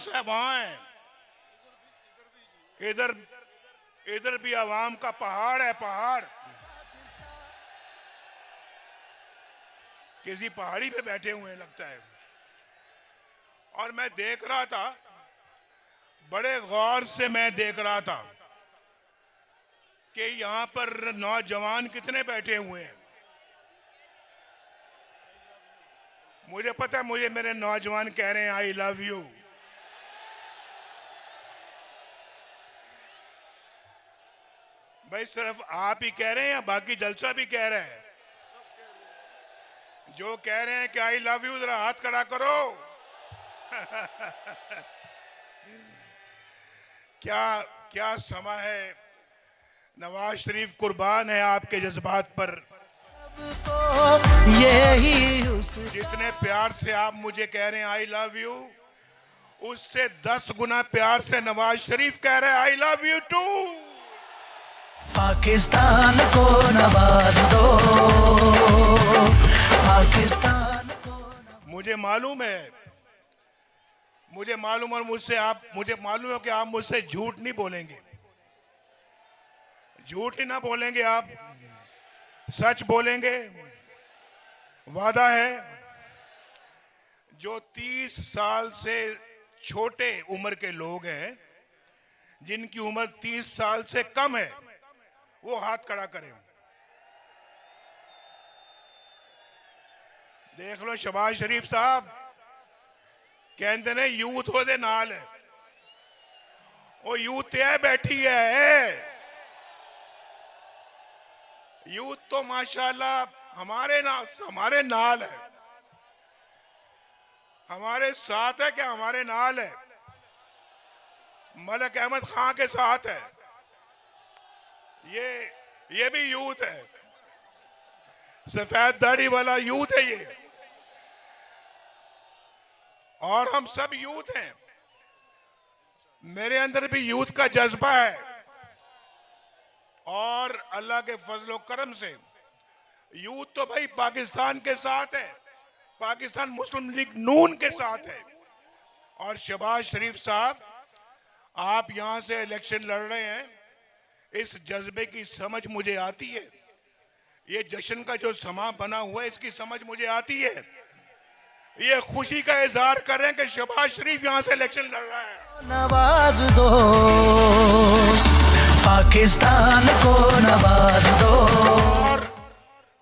जलसा है वहां है, इधर इधर भी आवाम का पहाड़ है, पहाड़। किसी पहाड़ी पे बैठे हुए हैं लगता है। और मैं देख रहा था, बड़े गौर से मैं देख रहा था कि यहां पर नौजवान कितने बैठे हुए हैं। मुझे पता है, मुझे मेरे नौजवान कह रहे हैं आई लव यू। भाई सिर्फ आप ही कह रहे हैं या बाकी जलसा भी कह रहे हैं? जो कह रहे हैं कि आई लव यू, जरा हाथ खड़ा करो। क्या क्या समा है। नवाज शरीफ कुर्बान है आपके जज्बात पर। जितने प्यार से आप मुझे कह रहे हैं आई लव यू, उससे 10 गुना प्यार से नवाज शरीफ कह रहे हैं I love you too. Pakistan को नवाज दो, पाकिस्तान को। मुझे मालूम है, मुझे मालूम, और मुझे मालूम है कि आप मुझसे झूठ नहीं बोलेंगे, झूठ ही ना बोलेंगे, आप सच बोलेंगे। वादा है। जो 30 साल से छोटे उम्र के लोग हैं, जिनकी उम्र 30 साल से कम है, वो हाथ खड़ा करें। देख लो शहबाज शरीफ साहब कहते ने यूथ ओदे नाल है, वो यूथ है बैठी है। यूथ तो माशाल्लाह हमारे नाल है, हमारे साथ है, क्या हमारे नाल है। मलिक अहमद खान के साथ है। ये भी यूथ है, सफेद दाढ़ी वाला यूथ है ये। और हम सब यूथ हैं। मेरे अंदर भी यूथ का जज्बा है, और अल्लाह के फजलो करम से यूथ तो भाई पाकिस्तान के साथ है, पाकिस्तान मुस्लिम लीग नून के साथ है। और शहबाज शरीफ साहब, आप यहां से इलेक्शन लड़ रहे हैं, इस जज्बे की समझ मुझे आती है। ये जश्न का जो समा बना हुआ है, इसकी समझ मुझे आती है। ये खुशी का इजहार कर रहे हैं कि शहबाज शरीफ यहां से इलेक्शन लड़ रहा है। नवाज दो, पाकिस्तान को नवाज दो। और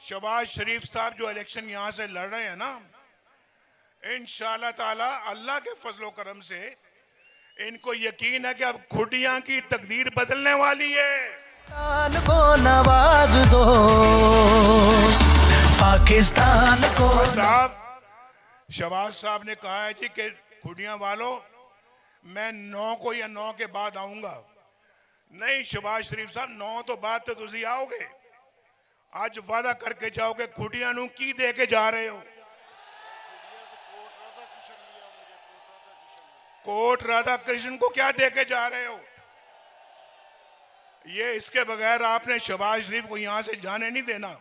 शहबाज शरीफ साहब जो इलेक्शन यहां से लड़ रहे हैं ना, इंशाअल्लाह ताला अल्लाह के फजलो करम से इनको यकीन है कि अब खुडियां की तकदीर बदलने वाली है। पाकिस्तान को नवाज दो, पाकिस्तान को। साहब, शहबाज साहब ने कहा है जी कि खुडियां वालों, मैं 9 को या 9 के बाद आऊंगा। नहीं शहबाज शरीफ साहब, 9 तो बाद तो तुसी आओगे। आज वादा करके जाओगे खुडियां नू की दे के जा रहे हो? कोट राधा कृष्ण को क्या दे के जा रहे हो? ये इसके बगैर आपने शहबाज शरीफ को यहां से जाने नहीं देना।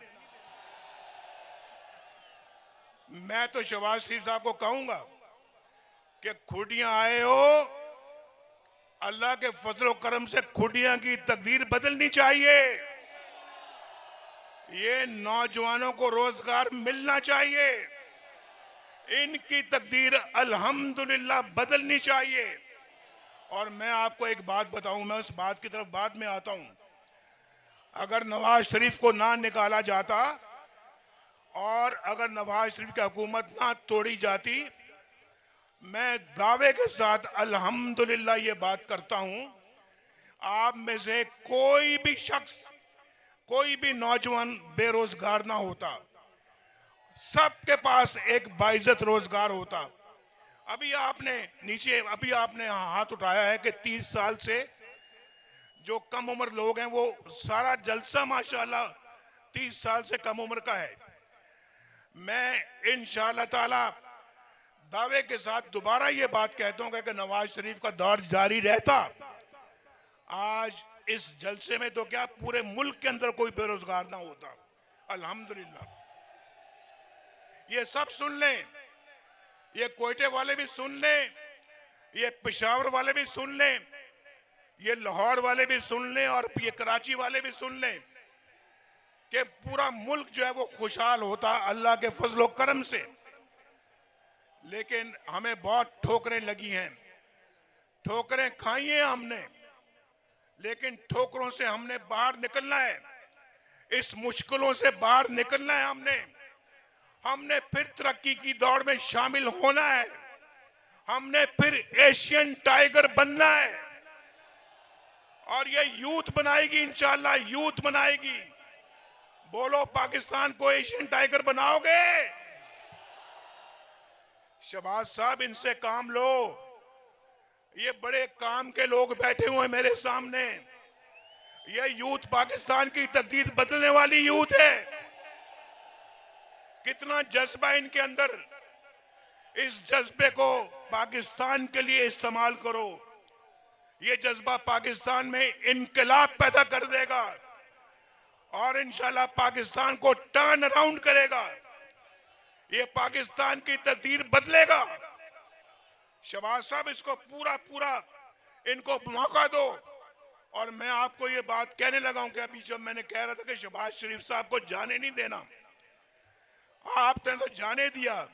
मैं तो शहबाज शरीफ साहब को कहूंगा कि खुडियां आए हो, अल्लाह के फजलो करम से खुडियां की तकदीर बदलनी चाहिए। ये नौजवानों को रोजगार मिलना चाहिए, इनकी तकदीर अल्हम्दुलिल्लाह बदलनी चाहिए। और मैं आपको एक बात बताऊं, मैं उस बात की तरफ बाद में आता हूं। अगर नवाज शरीफ को ना निकाला जाता और अगर नवाज शरीफ की हुकूमत ना तोड़ी जाती, मैं दावे के साथ अल्हम्दुलिल्लाह ये बात करता हूं, आप में से कोई भी शख्स, कोई भी नौजवान बेरोजगार ना होता, सबके पास एक बाइज्जत रोजगार होता। अभी आपने हाथ उठाया है कि 30 साल से जो कम उम्र लोग हैं, वो सारा जलसा माशाल्लाह 30 साल से कम उम्र का है। मैं इंशाअल्लाह ताला दावे के साथ दोबारा ये बात कहता हूं कि नवाज शरीफ का दौर जारी रहता, आज इस जलसे में तो क्या पूरे मुल्क के अंदर कोई बेरोजगार ना होता। अल्हम्दुलिल्लाह। ये सब सुन लें, ये कोयटे वाले भी सुन लें ये पेशावर वाले भी सुन लें, ये लाहौर वाले भी सुन लें और ये कराची वाले भी सुन लें कि पूरा मुल्क जो है वो खुशहाल होता अल्लाह के फजलो करम से। लेकिन हमें बहुत ठोकरें लगी हैं, ठोकरें खाई हैं हमने, लेकिन ठोकरों से हमने बाहर निकलना है, इस मुश्किलों से बाहर निकलना है। हमने फिर तरक्की की दौड़ में शामिल होना है, हमने फिर एशियन टाइगर बनना है और ये यूथ बनाएगी, इंशाल्लाह यूथ बनाएगी। बोलो पाकिस्तान को एशियन टाइगर बनाओगे? शहबाज साहब इनसे काम लो, ये बड़े काम के लोग बैठे हुए हैं मेरे सामने। ये यूथ पाकिस्तान की तकदीर बदलने वाली यूथ है। कितना जज्बा इनके अंदर, इस जज्बे को पाकिस्तान के लिए इस्तेमाल करो। ये जज्बा पाकिस्तान में इनकलाब पैदा कर देगा और इंशाल्लाह पाकिस्तान को टर्न अराउंड करेगा। ये पाकिस्तान की तकदीर बदलेगा। शहबाज साहब इसको पूरा इनको मौका दो। और मैं आपको ये बात कहने लगा हूं कि अभी जब मैंने कह रहा था कि शहबाज शरीफ साहब को जाने नहीं देना, आपने तो जाने दिया,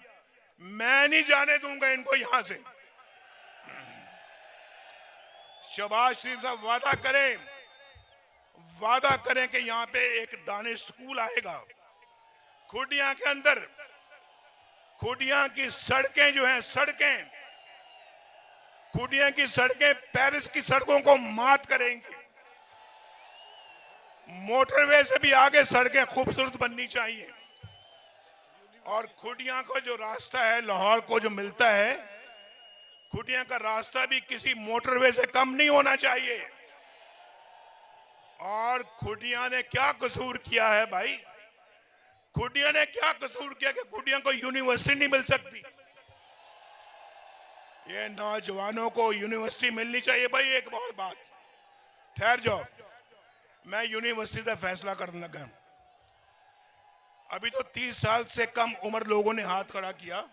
मैं नहीं जाने दूंगा इनको यहां से। शहबाज शरीफ साहब वादा करें कि यहां पे एक दानिश स्कूल आएगा खुडिया के अंदर। खुडिया की सड़कें जो हैं, खुडिया की सड़कें पेरिस की सड़कों को मात करेंगी। मोटरवे से भी आगे सड़कें खूबसूरत बननी चाहिए। और खुडिया का जो रास्ता है लाहौर को जो मिलता है, खुडिया का रास्ता भी किसी मोटरवे से कम नहीं होना चाहिए। और खुडिया ने क्या कसूर किया है भाई? खुडिया ने क्या कसूर किया कि खुडिया को यूनिवर्सिटी नहीं मिल सकती? ये नौजवानों को यूनिवर्सिटी मिलनी चाहिए। भाई एक और बात, ठहर जाओ, मैं यूनिवर्सिटी का फैसला करने लगा। अभी तो 30 साल से कम उम्र लोगों ने हाथ खड़ा किया।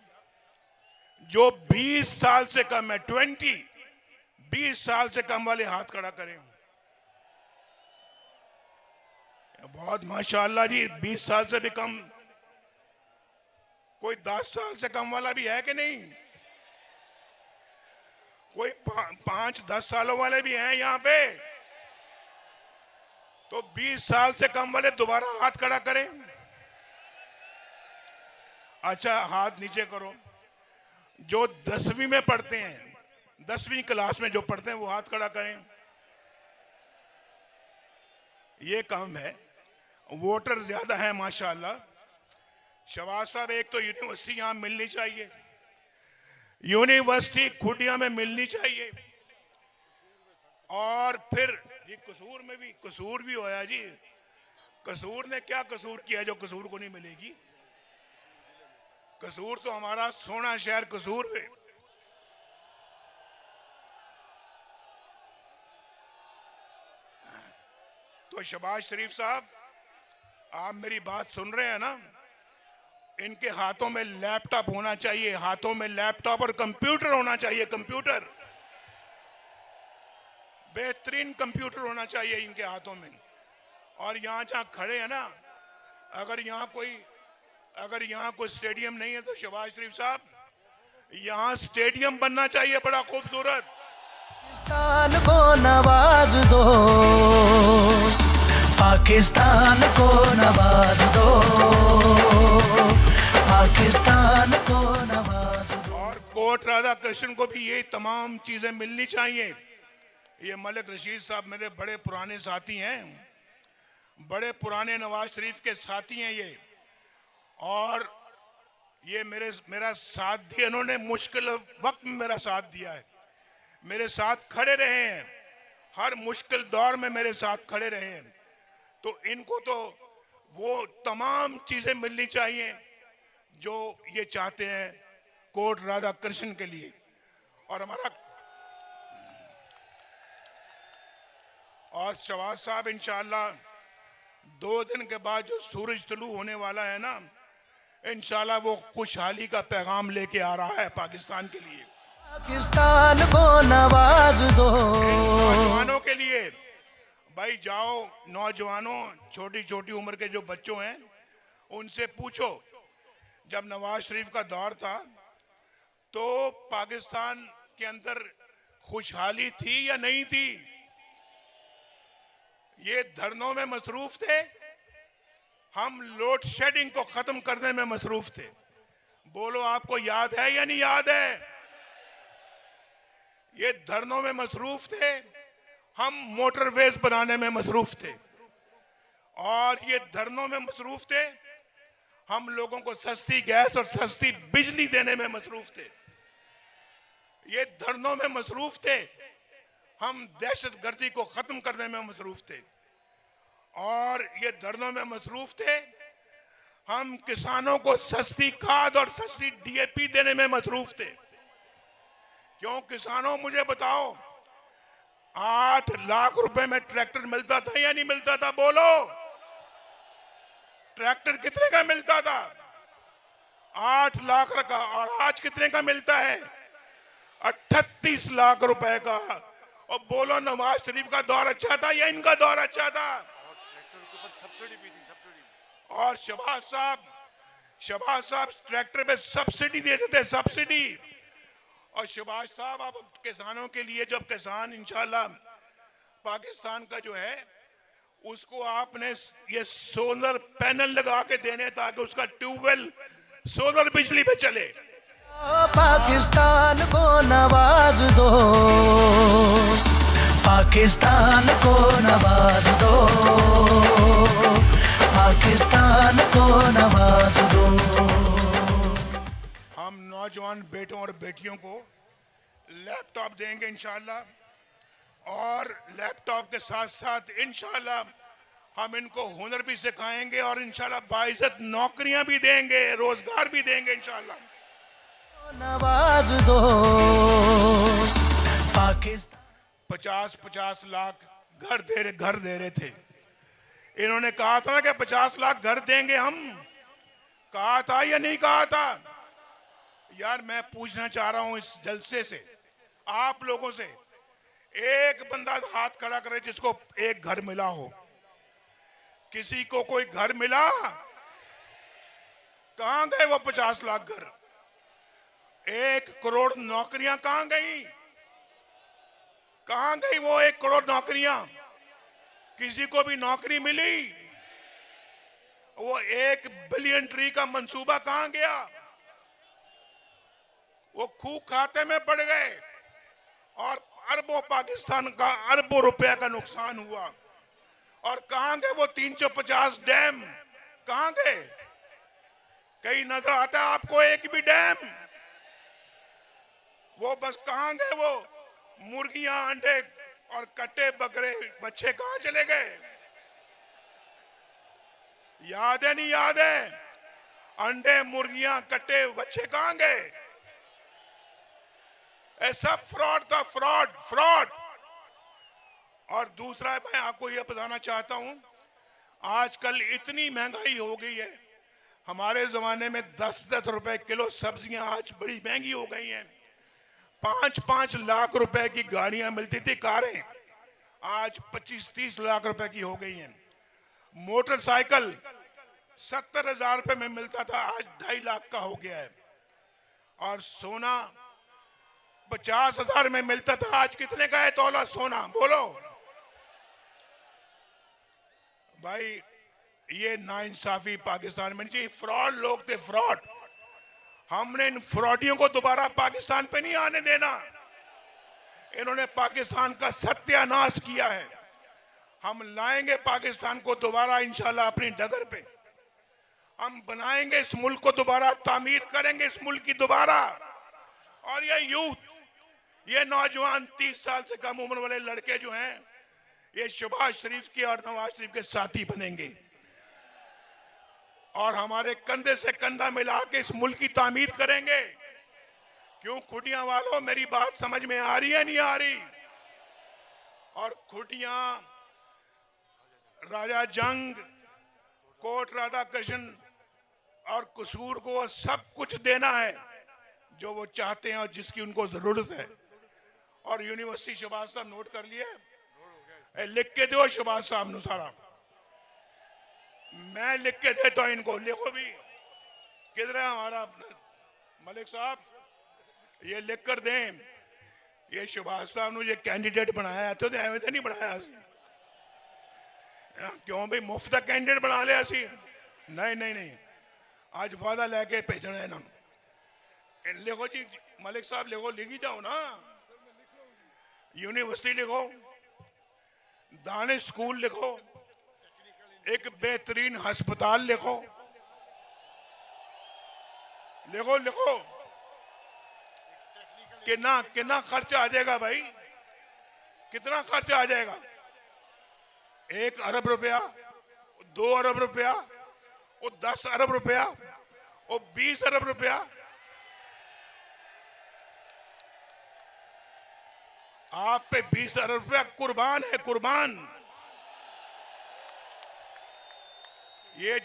जो 20 साल से कम है, 20 साल से कम वाले हाथ खड़ा करें। बहुत माशाअल्लाह जी, 20 साल से भी कम। कोई 10 साल से कम वाला भी है कि नहीं? कोई 5-10 सालों वाले भी हैं यहाँ पे? तो 20 साल से कम वाले दोबारा हाथ खड़ा करें। अच्छा, हाथ नीचे करो। जो 10वीं में पढ़ते हैं, 10वीं क्लास में जो पढ़ते हैं वो हाथ खड़ा करें। ये काम है। वोटर ज्यादा है माशाअल्लाह। शहबाज साहब, एक तो यूनिवर्सिटी यहां मिलनी चाहिए, यूनिवर्सिटी खुडिया में मिलनी चाहिए। और फिर जी कसूर में भी कसूर भी होया जी। कसूर ने क्या कसूर किया जो कसूर को नहीं मिलेगी? कसूर तो हमारा सोना शहर कसूर है। तो शहबाज शरीफ साहब, आप मेरी बात सुन रहे हैं ना? इनके हाथों में लैपटॉप होना चाहिए, हाथों में लैपटॉप और कंप्यूटर होना चाहिए। कंप्यूटर, बेहतरीन कंप्यूटर होना चाहिए इनके हाथों में। और यहां जहां खड़े हैं ना, अगर यहाँ कोई स्टेडियम नहीं है तो शहबाज शरीफ साहब, यहाँ स्टेडियम बनना चाहिए बड़ा खूबसूरत। पाकिस्तान को नवाज दो, पाकिस्तान को नवाज दो, पाकिस्तान को नवाज दो। और कोट राधा कृष्ण को भी ये तमाम चीजें मिलनी चाहिए। ये मलिक रशीद साहब मेरे बड़े पुराने साथी हैं, बड़े पुराने नवाज शरीफ के साथी हैं ये। और ये मेरा साथ दिया, इन्होंने मुश्किल वक्त में मेरा साथ दिया है, मेरे साथ खड़े रहे हैं, हर मुश्किल दौर में मेरे साथ खड़े रहे हैं। तो इनको तो वो तमाम चीजें मिलनी चाहिए जो ये चाहते हैं कोट राधा कृष्ण के लिए। और शहबाज साहब, इंशाल्लाह 2 दिन के बाद जो सूरज तुलू होने वाला है ना, इंशाल्लाह वो खुशहाली का पैगाम लेके आ रहा है पाकिस्तान के लिए। पाकिस्तान को नवाज दो। नौजवानों के लिए भाई जाओ, नौजवानों, छोटी छोटी उम्र के जो बच्चों हैं उनसे पूछो, जब नवाज शरीफ का दौर था तो पाकिस्तान के अंदर खुशहाली थी या नहीं थी? ये धरनों में मसरूफ थे, हम लोड शेडिंग को खत्म करने में मसरूफ थे। बोलो, आपको याद है या नहीं याद है? ये धरनों में मसरूफ थे, हम मोटरवेज बनाने में मसरूफ थे। और ये धरनों में मसरूफ थे, हम लोगों को सस्ती गैस और सस्ती बिजली देने में मसरूफ थे। ये धरनों में मसरूफ थे, हम दहशतगर्दी को खत्म करने में मसरूफ थे। और ये धरनों में मसरूफ थे, हम किसानों को सस्ती खाद और सस्ती डीएपी देने में मसरूफ थे। क्यों किसानों, मुझे बताओ, 8 लाख रुपए में ट्रैक्टर मिलता था या नहीं मिलता था? बोलो, ट्रैक्टर कितने का मिलता था? 8 लाख का। और आज कितने का मिलता है? 38 लाख रुपए का। और बोलो, नवाज शरीफ का दौर अच्छा था या इनका दौर अच्छा था? ट्रैक्टर के ऊपर सब्सिडी भी थी, सब्सिडी। और शहबाज साहब ट्रैक्टर पे सब्सिडी देते थे, सब्सिडी। और शहबाज साहब, अब किसानों के लिए, जब किसान इंशाल्लाह पाकिस्तान का जो है उसको आपने ये सोलर पैनल लगा के देने, ताकि उसका ट्यूबवेल सोलर बिजली पे चले। पाकिस्तान को नवाज दो, पाकिस्तान को नवाज दो, पाकिस्तान को नवाज दो। हम नौजवान बेटों और बेटियों को लैपटॉप देंगे इंशाल्लाह, और लैपटॉप के साथ साथ इंशाल्लाह हम इनको हुनर भी सिखाएंगे, और इंशाल्लाह बाइज्जत नौकरियां भी देंगे, रोजगार भी देंगे इंशाल्लाह। नवाज दो पाकिस्तान। 50-50 लाख घर दे रहे थे। इन्होंने कहा था ना कि 50 लाख घर देंगे हम, कहा था या नहीं कहा था? यार, मैं पूछना चाह रहा हूं इस जलसे से, आप लोगों से, एक बंदा हाथ खड़ा करे जिसको एक घर मिला हो। किसी को कोई घर मिला? कहां गए वो 50 लाख घर? 1 करोड़ नौकरियां कहां गई? कहां गई वो 1 करोड़ नौकरियां? किसी को भी नौकरी मिली? वो 1 बिलियन ट्री का मंसूबा कहां गया? वो खूह खाते में पड़ गए, और अरबों, पाकिस्तान का अरबों रुपए का नुकसान हुआ। और कहां गए वो 350 डैम? कहां गए? कहीं नजर आता है आपको एक भी डैम? वो बस कहां गए? वो मुर्गियां, अंडे और कट्टे बकरे बच्चे कहां चले गए? याद है नहीं याद है? अंडे, मुर्गियां, कट्टे, बच्चे कहां गए? ऐसा फ्रॉड था, फ्रॉड। और दूसरा, मैं आपको यह बताना चाहता हूं, आजकल इतनी महंगाई हो गई है। हमारे जमाने में 10-10 रुपए किलो सब्जियां आज बड़ी महंगी हो गई हैं। 5-5 लाख रुपए की गाड़ियां मिलती थी, कारें, आज 25-30 लाख रुपए की हो गई हैं। मोटरसाइकिल 70,000 रुपए में मिलता था, आज 2.5 लाख का हो गया है। और सोना 50,000 में मिलता था, आज कितने का है तोला सोना? बोलो भाई, ये नाइंसाफी पाकिस्तान में नहीं चाहिए। फ्रॉड लोग थे, फ्रॉड। हमने इन फ्रॉडियों को दोबारा पाकिस्तान पे नहीं आने देना। इन्होंने पाकिस्तान का सत्यानाश किया है। हम लाएंगे पाकिस्तान को दोबारा इंशाल्लाह अपनी डगर पे। हम बनाएंगे इस मुल्क को दोबारा, तामीर करेंगे इस मुल्क की दोबारा। और ये यूथ, ये नौजवान 30 साल से कम उम्र वाले लड़के जो हैं, ये शहबाज शरीफ के और नवाज शरीफ के साथी बनेंगे, और हमारे कंधे से कंधा मिला के इस मुल्क की तामीर करेंगे। क्यों खुटियां वालों, मेरी बात समझ में आ रही है नहीं आ रही? और खुटियां, राजा जंग, कोट राधा कृष्ण और कसूर को सब कुछ देना है। जो वो चाहते हैं और जिसकी उनको जरूरत है। और यूनिवर्सिटी शहबाज साहब नोट कर लिए, लिख के दो शहबाज साहब नु सारा, मैं लिख के देता हूं इनको, लिखो भी। किधर है हमारा मलिक साहब, ये लिख कर दें। ये शहबाज साहब ने ये कैंडिडेट बनाया है तो एवं तो नहीं बनाया असी, क्यों भाई मुफ्त कैंडिडेट बना लिया असी? नहीं नहीं नहीं, आज वादा लेके भेजना है इन्होंने। लिखो जी मलिक साहब, लिखो, लिखी जाओ ना। यूनिवर्सिटी लिखो, दानिश स्कूल लिखो, एक बेहतरीन अस्पताल लिखो, लिखो लिखो। कितना कितना खर्चा आ जाएगा भाई, कितना खर्चा आ जाएगा? 1 अरब रुपया, 2 अरब रुपया, और 10 अरब रुपया, और 20 अरब रुपया। आप पे 20 अरब रुपया कुर्बान है, कुर्बान। ये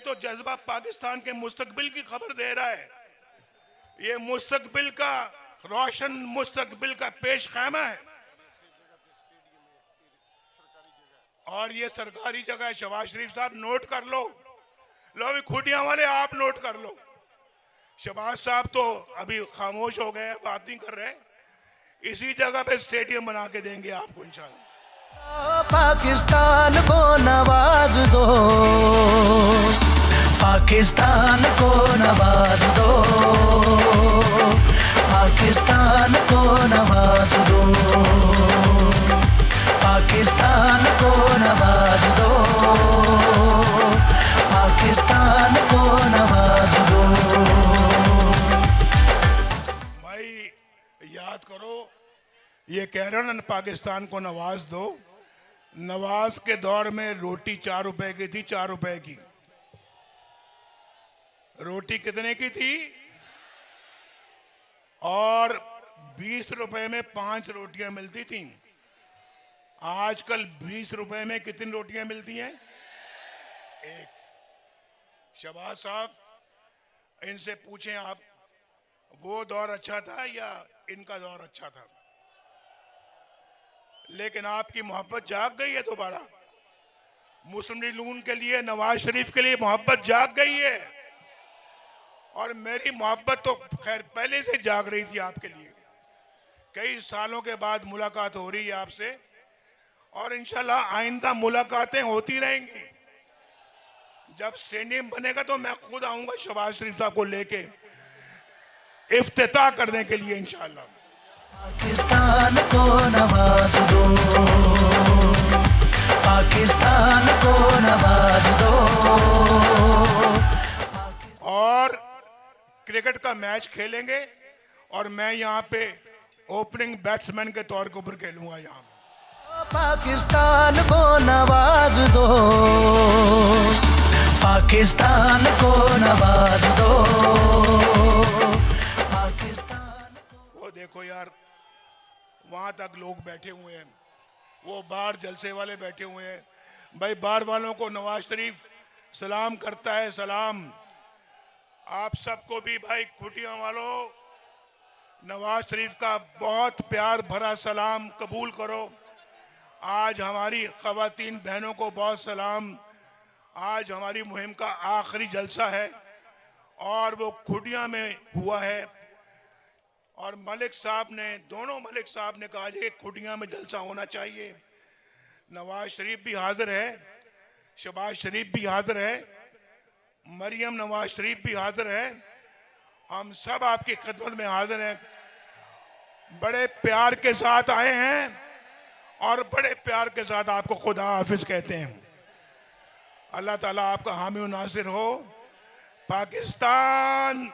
तो जज्बा पाकिस्तान के मुस्तकबिल की खबर दे रहा है। ये मुस्तकबिल का, रोशन मुस्तकबिल का पेश खैमा है। और ये सरकारी जगह है। शहबाज शरीफ साहब नोट कर लो, लो भी खुटियां वाले आप नोट कर लो। शहबाज साहब तो अभी खामोश हो गए, बात नहीं कर रहे। इसी जगह पे स्टेडियम बना के देंगे आपको इंशाल्लाह। पाकिस्तान को नवाज दो, पाकिस्तान को नवाज दो, पाकिस्तान को नवाज दो, पाकिस्तान को नवाज दो, पाकिस्तान को नवाज दो। भाई याद करो, ये कह रहे हो ना पाकिस्तान को नवाज दो। नवाज के दौर में रोटी 4 रुपए की थी, 4 रुपए की। रोटी कितने की थी? और 20 रुपए में 5 रोटियां मिलती थी। आजकल 20 रुपए में कितनी रोटियां मिलती हैं? 1। शहबाज साहब, इनसे पूछें आप, वो दौर अच्छा था या इनका दौर अच्छा था? लेकिन आपकी मोहब्बत जाग गई है दोबारा। मुस्लिम लीग नून के लिए, नवाज शरीफ के लिए मोहब्बत जाग गई है। और मेरी मोहब्बत तो खैर पहले से जाग रही थी आपके लिए। कई सालों के बाद मुलाकात हो रही है आपसे, और इंशाल्लाह आइंदा मुलाकातें होती रहेंगी। जब स्टेडियम बनेगा तो मैं खुद आऊंगा शहबाज शरीफ साहब को लेके इफ्तिताह करने के लिए इंशाल्लाह। पाकिस्तान को नवाज दो, पाकिस्तान को नवाज दो। और क्रिकेट का मैच खेलेंगे और मैं यहाँ पे ओपनिंग बैट्समैन के तौर के ऊपर खेलूंगा यहाँ। पाकिस्तान को नवाज दो, पाकिस्तान को नवाज दो, पाकिस्तान। वो देखो यार, वहां तक लोग बैठे हुए हैं, वो बाहर जलसे वाले बैठे हुए हैं। भाई बाहर वालों को नवाज शरीफ सलाम करता है, सलाम। आप सबको भी भाई खुटियां वालों, नवाज शरीफ का बहुत प्यार भरा सलाम कबूल करो। आज हमारी खवातीन बहनों को बहुत सलाम। आज हमारी मुहिम का आखिरी जलसा है और वो खुटियां में हुआ है। और मलिक साहब ने, दोनों मलिक साहब ने कहा कि खुटियां में जलसा होना चाहिए। नवाज शरीफ भी हाजिर है, शहबाज शरीफ भी हाजिर है, मरियम नवाज शरीफ भी हाजिर है। हम सब आपकी खिदमत में हाजिर हैं। बड़े प्यार के साथ आए हैं और बड़े प्यार के साथ आपको खुदा हाफिज कहते हैं। अल्लाह ताला आपका हामी और नासिर हो। पाकिस्तान